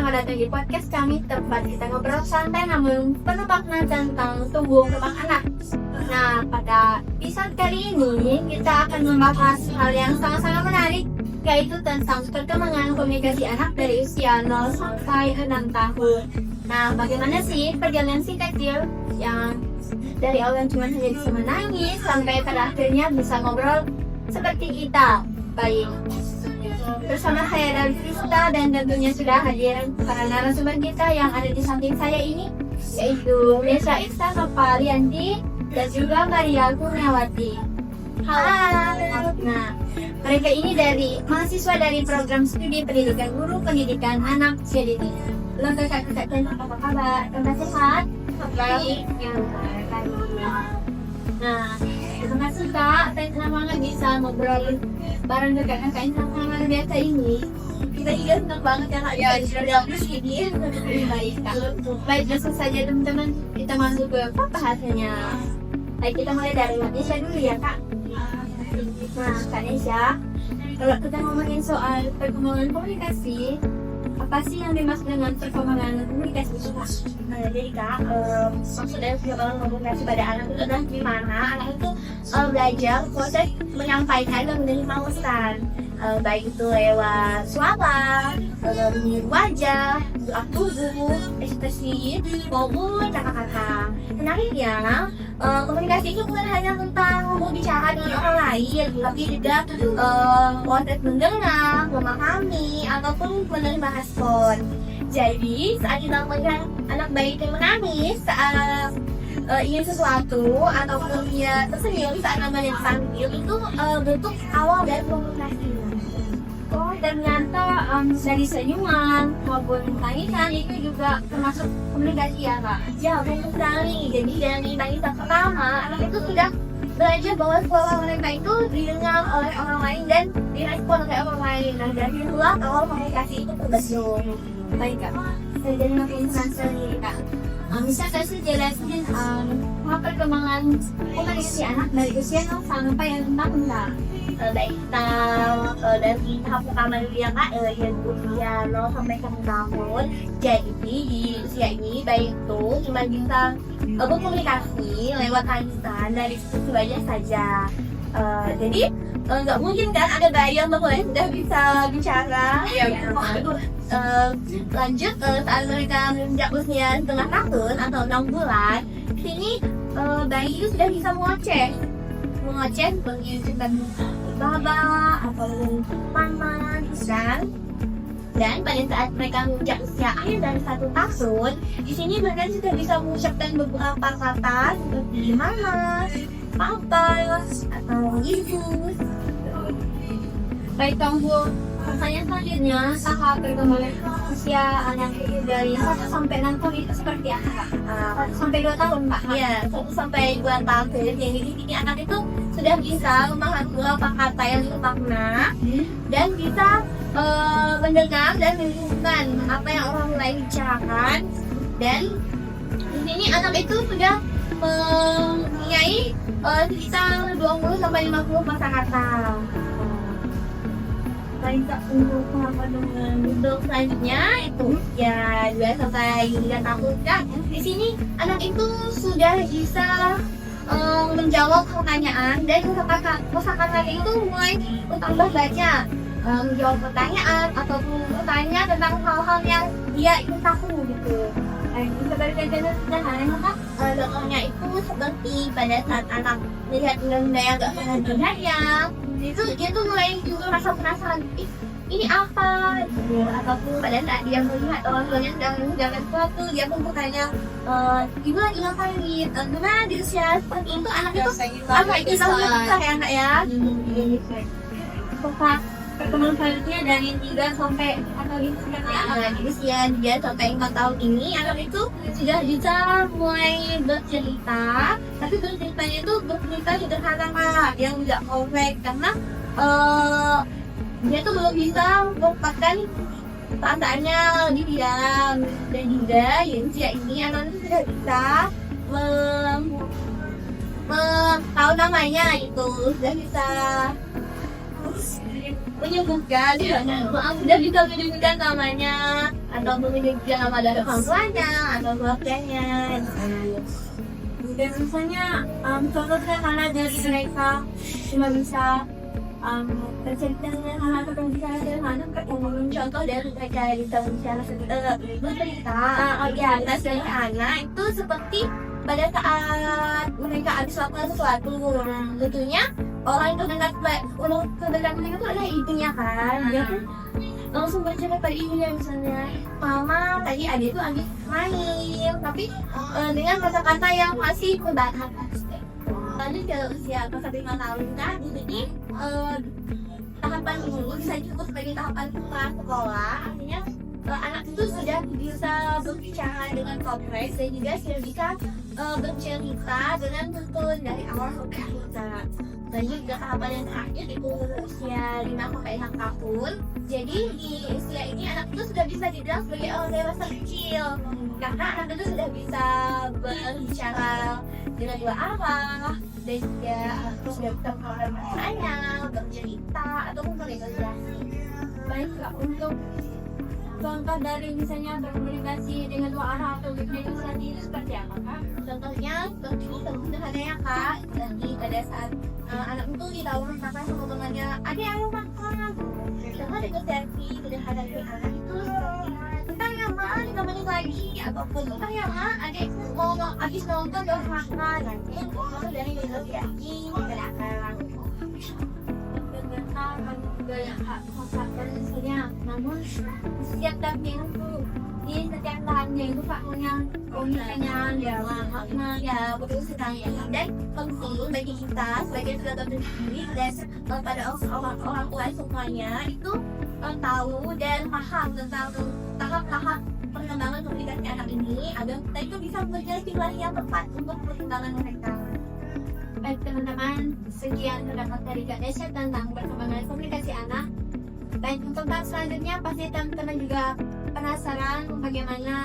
selamat datang di podcast kami, tempat kita ngobrol santai namun penuh makna tentang tumbuh kembang anak. Nah, pada episode kali ini kita akan membahas hal yang sangat-sangat menarik, yaitu tentang perkembangan komunikasi anak dari usia 0 sampai 6 tahun. Nah, bagaimana sih perjalanan si kecil yang dari awal cuma hanya bisa menangis sampai pada akhirnya bisa ngobrol seperti kita? Baik, bersama saya dan Krista, dan tentunya sudah hadir para narasumber kita yang ada di samping saya ini, yaitu Nesha Iksa Nopalianti dan juga Maria Kurniawati. Halo. Nah, mereka ini dari mahasiswa dari program studi pendidikan guru pendidikan anak CDT. Halo kakak-kakak, apa kabar? Kabar sehat? Baik. Nah, terima kasih Kak, saya senang banget bisa ngobrol bareng kakak-kakak yang sangat luar biasa ini. Kita juga senang banget ya Kak, ya sudah terus ini. Baik Kak, baik langsung saja teman-teman, kita masuk ke bahasannya. Baik, kita mulai dari Nesha dulu ya Kak. Nah Kak Nesha, kalau kita ngomongin soal perkembangan komunikasi, apa sih yang dimaksud dengan perkembangan komunikasi itu Kak? Jadi Kak, maksud dari perkembangan komunikasi pada anak itu adalah gimana anak itu belajar proses menyampaikan dan menerima pesan, baik itu lewat suara, wajah, gerak tubuh, ekspresi, maupun kata-kata. Menariknya, komunikasi itu bukan hanya tentang berbicara dengan orang lain, tapi juga proses mendengar, memahami, ataupun menerima respon. Jadi, saat kita melihat anak bayi yang menangis saat ingin sesuatu, ataupun dia tersenyum saat namanya dipanggil, itu bentuk awal dari komunikasi. Oh, ternyata dari senyuman maupun tangisan itu juga termasuk komunikasi ya Kak? Ya, betul sekali. Jadi dari tangisan pertama, anak itu sudah belajar bahwa suara mereka itu didengar oleh orang lain dan direspon oleh orang lain. Nah, dari itulah awal komunikasi itu terbentuk. Baik Kak, saya jadi makin penasaran nih Kak. Bisa kasih jelasin perkembangan komunikasi anak dari usia 0 sampai 6 tahun Kak? Baik, kita dari tahap pertama dulu ya Kak, yang usia 0 sampai 1 tahun. Jadi di usia ini baik itu cuma bisa berkomunikasi lewat tangisan dari situ aja saja. Jadi nggak mungkin kan ada bayi yang sudah bisa bicara. Iya betul. Lanjut saat mereka menginjak usia setengah tahun atau 6 bulan, sini bayi itu sudah bisa mengoceh, mengizinkan baba atau mama, dan pada saat mereka menginjak usia akhir dari 1 tahun, di sini mereka sudah bisa mengucapkan beberapa kata seperti mama, papa, atau ibu. Baik tunggu. Pertanyaan selanjutnya, tahap perkembangan usia anak itu dari 1 sampai 6 tahun itu seperti apa Kak? 1 sampai 2 tahun Kak? Iya, 1 sampai 2 tahun. Jadi di sini anak itu sudah bisa memahami beberapa kata yang bermakna dan bisa mendengar dan menirukan apa yang orang lain bicarakan. Dan di sini anak itu sudah mempunyai sekitar 20 sampai 50 kosakata. Baik Kak, Untuk selanjutnya itu ya 2 sampai 3 tahun Kak. Di sini anak itu sudah bisa menjawab pertanyaan, dan kosakata itu mulai bertambah banyak, menjawab pertanyaan ataupun bertanya tentang hal-hal yang dia ingin tahu gitu. seperti sederhana Kak? Contohnya itu seperti pada saat anak melihat benda yang gak pernah dilihatnya, itu dia tuh mulai juga rasa penasaran, ini apa gitu. Ataupun pada saat dia melihat orang tuanya sedang mengerjakan sesuatu, dia pun bertanya, ibu lagi ngapain? Gimana di usia seperti itu anak itu apa itu susah ya Kak ya? Kak, perkembangan selanjutnya dari 3 sampai atau ini seperti apa? Di usia 3 sampai 4 tahun ini anak itu sudah bisa mulai bercerita, tapi berceritanya itu bercerita sederhana Kak, yang tidak kompleks, karena dia tuh belum bisa melupakan perasaannya lebih dalam. Dan juga di usia ini anak itu sudah bisa tahu namanya, itu sudah bisa menyebutkan maaf udah bisa menyebutkan namanya atau menyebutkan nama dari orang tuanya atau keluarganya. Dan misalnya contoh sederhana dari mereka cuma bisa bercerita dengan hal-hal berbicara sederhana, Contoh dari mereka bisa bicara bercerita atas dari anak itu seperti pada saat mereka habis melakukan sesuatu, tentunya orang yang terdekat mereka itu adalah ibunya kan, dia tuh langsung bercerita pada ibunya misalnya, mama tadi adik tuh habis main, tapi dengan kata-kata yang masih membahagiakan. Lalu kalau usia 5 tahun tadi, jadi tahapan dulu bisa disebut sebagai tahapan sekolah, artinya anak itu sudah bisa berbicara dengan kompleks dan juga sudah bisa bercerita dengan tuntun dari awal sampai akhir. Dan juga tahapan yang terakhir itu usia 5-6 tahun. Jadi di usia ini anak itu sudah bisa dibilang sebagai orang dewasa kecil, karena anak itu sudah bisa berbicara dengan dua arah dan juga sudah bisa mengeluarkan bahasanya, bercerita ataupun bernegosiasi. baik Kak, untuk contoh dari misalnya berkomunikasi dengan dua arah atau bernegosiasi itu seperti apa Kak? Contohnya seperti sederhana ya Kak, jadi pada saat anak itu ditawarin makan sama temannya, adik ayo makan. Dengan negosiasi sederhana dari anak itu kita ya ma, 5 menit lagi ataupun kita ya ma, adik mau habis nonton udah makan. Nanti itu dari negosiasi tidak akan Ternyata juga yang faktor misalnya, namun setiap tahun itu di setiap tahunnya itu faktornya misalnya ya betul sekali dan penting bagi kita sebagai tenaga pendidik dan pada orang tua semuanya itu tahu dan paham tentang tahap-tahap perkembangan komunikasi anak ini agar kita itu bisa menjadi pilihan yang tepat untuk perkembangan mereka. Baik teman-teman, sekian pendapat dari Kak Desya tentang perkembangan komunikasi anak. Dan untuk tahap selanjutnya pasti teman-teman juga penasaran bagaimana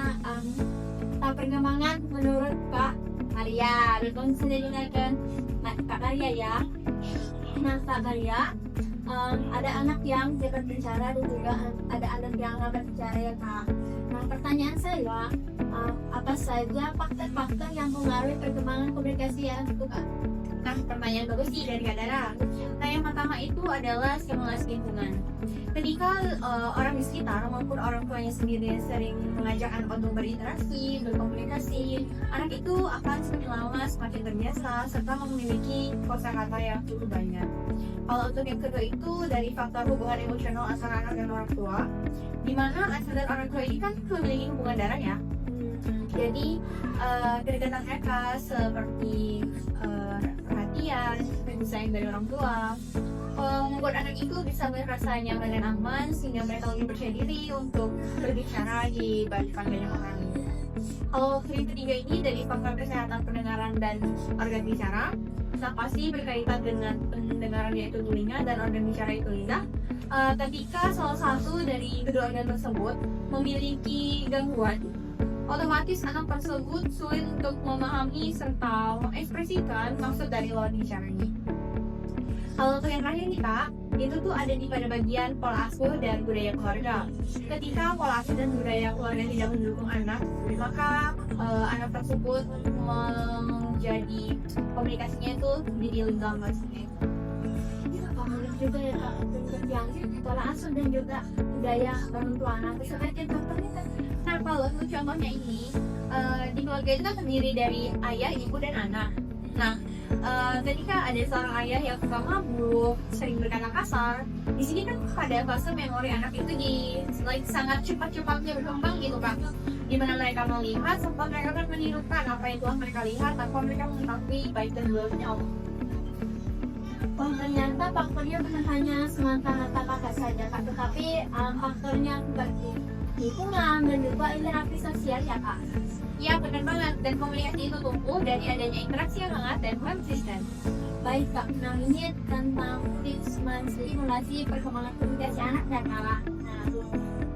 perkembangan menurut Kak Maria. Langsung saja dengarkan Kak Maria ya. Nah Kak Maria, ada anak yang cepat bicara dan juga ada anak yang lambat bicara ya Kak. Nah pertanyaan saya, apa saja faktor-faktor yang mempengaruhi perkembangan komunikasi anak itu Kak? Nah, pertanyaan bagus sih dari Kak Dara. Nah, yang pertama itu adalah stimulasi lingkungan. Ketika orang di sekitar maupun orang tuanya sendiri sering mengajak anak untuk berinteraksi, berkomunikasi, anak itu akan semakin lama semakin terbiasa serta memiliki kosakata yang cukup banyak. Kalau untuk yang kedua itu dari faktor hubungan emosional antara anak dan orang tua, di mana anak dan orang tua ini kan memiliki hubungan darah ya. Jadi kedekatan mereka seperti perhatian, kasih sayang dari orang tua membuat anak itu bisa merasa nyaman dan aman sehingga mereka lebih percaya diri untuk berbicara di depan banyak orang. Kalau yang ketiga ini dari faktor kesehatan pendengaran dan organ bicara, nah pasti berkaitan dengan pendengaran yaitu telinga dan organ bicara itu lidah. Ketika salah satu dari kedua organ tersebut memiliki gangguan, otomatis anak tersebut sulit untuk memahami serta mengekspresikan maksud dari lawan bicaranya. Kalau untuk yang terakhir nih Kak, itu tuh ada di pada bagian pola asuh dan budaya keluarga. Ketika pola asuh dan budaya keluarga tidak mendukung anak, maka anak tersebut menjadi komunikasinya itu jadi lenggang maksudnya. Juga ya Kak, yang pola asuh dan juga budaya orang tua anak sebagai contohnya. Nah, kalau untuk contohnya ini, di keluarga itu kan terdiri dari ayah, ibu, dan anak. Nah, ketika ada seorang ayah yang suka mabuk, sering berkata kasar, di sini kan pada fase memori anak itu sangat cepat-cepatnya berkembang gitu Kak. Di mana mereka melihat, serta mereka akan menirukan apa yang telah mereka lihat tanpa mereka mengetahui baik dan buruknya Allah. Oh ternyata faktornya bukan hanya semata-mata kakak saja Kak, tetapi faktornya seperti lingkungan dan juga interaksi sosial ya Kak. Iya benar banget, dan komunikasi itu tumbuh dari adanya interaksi yang hangat dan konsisten. Baik Kak, nah ini tentang tips menstimulasi perkembangan komunikasi anak dan Kak.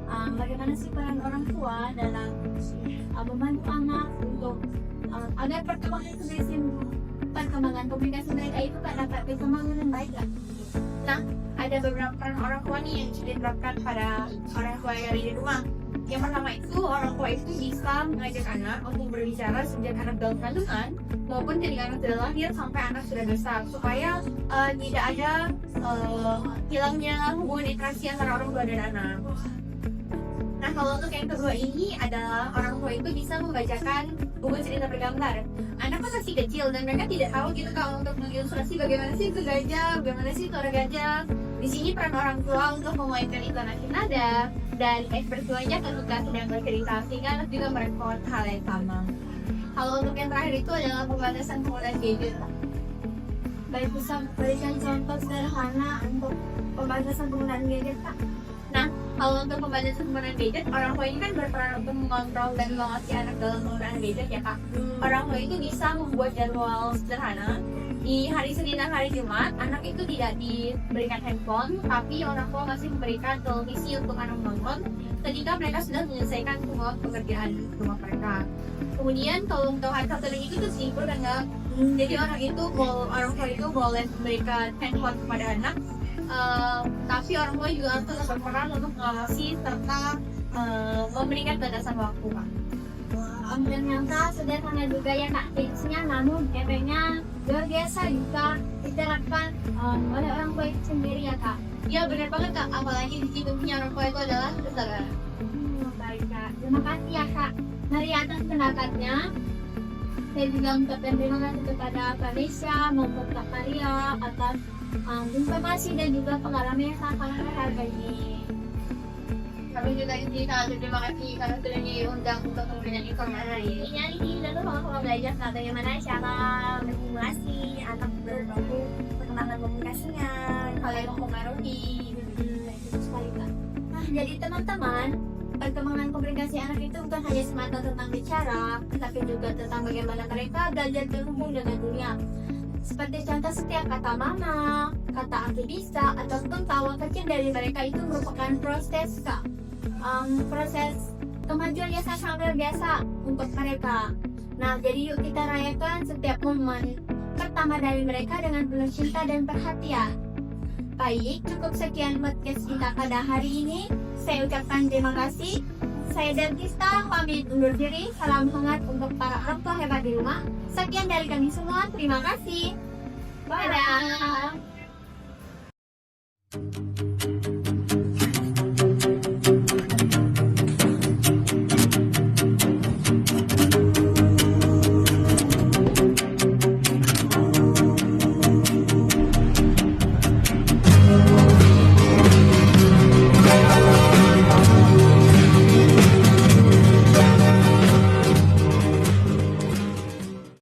Nah, bagaimana sih peran orang tua dalam membantu anak untuk agar perkembangan komunikasi mereka itu Kak dapat berkembang dengan baik Kak? Nah, ada beberapa peran orang tua nih yang bisa diterapkan pada orang tua yang ada di rumah. Yang pertama itu, orang tua itu bisa mengajak anak untuk berbicara sejak anak dalam kandungan maupun ketika anak sudah lahir sampai anak sudah besar, supaya tidak ada hilangnya hubungan interaksi antara orang tua dan anak. Nah, kalau untuk yang kedua ini adalah orang tua itu bisa membacakan buku cerita bergambar. Anak kan masih kecil dan mereka tidak tahu gitu kalau untuk mengilustrasi bagaimana sih itu gajah, bagaimana sih itu orang gajah. Di sini peran orang tua untuk memainkan intonasi nada dan ekspresi wajah ketika sedang bercerita, sehingga anak juga merespon hal yang sama. Kalau untuk yang terakhir itu adalah pembatasan penggunaan gadget. Baik, bisa berikan contoh sederhana untuk pembatasan penggunaan gadget, Kak? Nah, kalau untuk pembatasan penggunaan gadget, orang tua ini kan berperan untuk mengontrol dan mengawasi anak dalam penggunaan gadget ya Kak. Orang tua itu bisa membuat jadwal sederhana. Di hari Senin dan hari Jumat, anak itu tidak diberikan handphone, tapi orang tua masih memberikan televisi untuk anak menonton ketika mereka sudah menyelesaikan semua pekerjaan rumah mereka. Kemudian kalau untuk hari Sabtu dan Minggu itu libur kan nggak? Jadi orang tua itu boleh memberikan handphone kepada anak, tapi orang tua juga harus tetap berperan untuk mengawasi serta memberikan batasan waktu Kak. Ternyata sederhana juga ya Kak tipsnya, namun efeknya luar biasa juga diterapkan oleh orang tua itu sendiri ya Kak. Ya benar banget Kak, apalagi di situ punya orang tua itu adalah saudara. Baik Kak, terima kasih ya Kak. Dari atas pendapatnya, saya juga mengucapkan terima kasih kepada Kak Risha maupun Kak Maria atas informasi dan juga pengalaman yang sangat berharga ini. Kami juga ingin sangat terima kasih karena sudah diundang untuk memberikan informasi. Intinya di sini kita tuh sama-sama belajar tentang bagaimana cara berkomunikasi, anak berbaku perkembangan komunikasinya, Hal yang mempengaruhi. Itu sekali Kak. Nah, jadi teman-teman, perkembangan komunikasi anak itu bukan hanya semata tentang bicara, tapi juga tentang bagaimana mereka belajar terhubung dengan dunia. Seperti contoh setiap kata mama, kata aku bisa, ataupun tawa kecil dari mereka itu merupakan proses Kak. Proses kemajuan yang sangat luar biasa untuk mereka. Nah, jadi yuk kita rayakan setiap momen pertama dari mereka dengan penuh cinta dan perhatian. Baik, cukup sekian podcast kita pada hari ini. Saya ucapkan terima kasih. Saya Dentista pamit undur diri. Salam hangat untuk para orang tua hebat di rumah. Sekian dari kami semua. Terima kasih. Dadah.